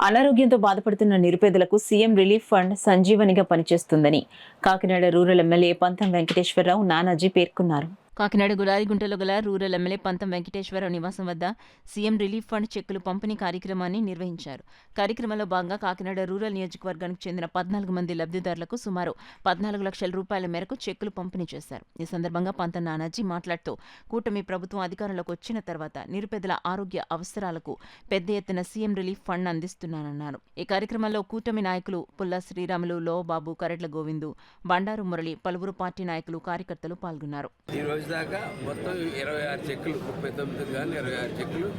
అనారోగ్యంతో బాధపడుతున్న నిరుపేదలకు సీఎం రిలీఫ్ ఫండ్ సంజీవనిగా పనిచేస్తుందని కాకినాడ రూరల్ ఎమ్మెల్యే పంతం వెంకటేశ్వరరావు నానాజీ పేర్కొన్నారు. కాకినాడ గులారిగుంటలో గల రూరల్ ఎమ్మెల్యే పంతం వెంకటేశ్వరరావు నివాసం వద్ద సీఎం రిలీఫ్ ఫండ్ చెక్కులు పంపిణీ కార్యక్రమాన్ని నిర్వహించారు. కార్యక్రమంలో భాగంగా కాకినాడ రూరల్ నియోజకవర్గానికి చెందిన 14 మంది లబ్ధిదారులకు సుమారు 14 లక్షల రూపాయల మేరకు చెక్కులు పంపిణీ చేశారు. ఈ సందర్భంగా పంతం నానాజీ మాట్లాడుతూ కూటమి ప్రభుత్వం అధికారంలోకి వచ్చిన తర్వాత నిరుపేదల ఆరోగ్య అవసరాలకు పెద్ద ఎత్తున సీఎం రిలీఫ్ ఫండ్ అందిస్తున్నానన్నారు. ఈ కార్యక్రమంలో కూటమి నాయకులు పుల్ల శ్రీరాములు, లోబాబు, కరెడ్ల గోవిందు, బండారు మురళి, పలువురు పార్టీ నాయకులు, కార్యకర్తలు పాల్గొన్నారు. దాకా మొత్తం 26 చెక్కులు, 39 కానీ 26 చెక్కులు.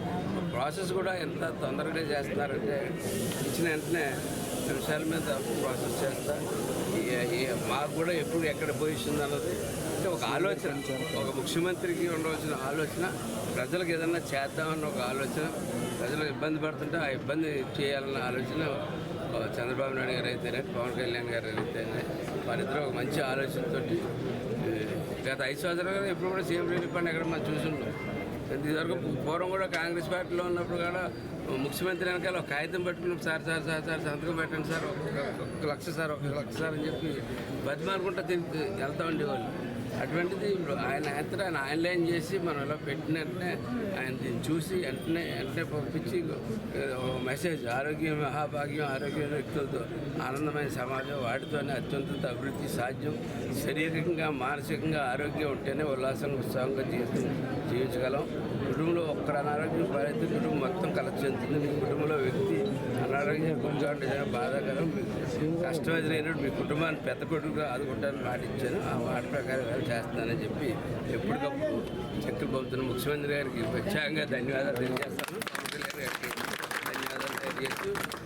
ప్రాసెస్ కూడా ఎంత తొందరగా చేస్తున్నారంటే ఇచ్చిన వెంటనే నిమిషాల మీద ప్రాసెస్ చేస్తా. మాకు కూడా ఎప్పుడు ఎక్కడ పొజిషన్ అన్నది అంటే ఒక ఆలోచన, ఒక ముఖ్యమంత్రికి ఉండవలసిన ఆలోచన, ప్రజలకు ఏదన్నా చేద్దామన్న ఒక ఆలోచన, ప్రజలు ఇబ్బంది పడుతుంటే ఆ ఇబ్బంది చేయాలన్న ఆలోచన చంద్రబాబు నాయుడు గారు అయితేనే, పవన్ కళ్యాణ్ గారు అయితేనే వారిద్దరూ ఒక మంచి ఆలోచనతో గత 5 సంవత్సరాలుగా ఎప్పుడు కూడా సీఎం రిలీఫ్ ఫండ్ ఎక్కడ మనం చూసుంటాం. ఇదివరకు పూర్వం కూడా కాంగ్రెస్ పార్టీలో ఉన్నప్పుడు కూడా ముఖ్యమంత్రి వెనకాల ఒక కాగితం పెట్టుకుని సార్ సంతకం పెట్టండి సార్, 1 లక్ష సార్, 1 లక్ష సార్ అని చెప్పి బతిమారుకుంటా వెళ్తూ ఉండేవాళ్ళు. అటువంటిది ఇప్పుడు ఆయన ఆన్లైన్ చేసి మనం ఇలా పెట్టిన వెంటనే ఆయన దీన్ని చూసి వెంటనే పంపించి మెసేజ్, ఆరోగ్యం మహాభాగ్యం, ఆరోగ్యమైన వ్యక్తులతో ఆనందమైన సమాజం, వాటితోనే అత్యంత అభివృద్ధి సాధ్యం. శారీరకంగా మానసికంగా ఆరోగ్యం ఉంటేనే ఉల్లాసంగా ఉత్సాహంగా జీవించగలం. కుటుంబంలో ఒక్కడ అనారోగ్యం పాలైతే కుటుంబం మొత్తం కలెక్ట్ చెందుతుంది. మీ కుటుంబంలో వ్యక్తి అనారోగ్యం ఎక్కువగా ఉంటే బాధాకరం. కష్టం ఎదురైనప్పుడు మీ కుటుంబాన్ని పెద్ద కొడుకుగా ఆదుకుంటానని మాట ఇచ్చాను. ఆ మాట ప్రకారం చేస్తానని చెప్పి ఎప్పటికప్పుడు చెక్కులు పంపుతున్న ముఖ్యమంత్రి గారికి ప్రత్యేకంగా ధన్యవాదాలు తెలియజేస్తాను. పవన్ కళ్యాణ్ గారికి ధన్యవాదాలు తెలియజేస్తూ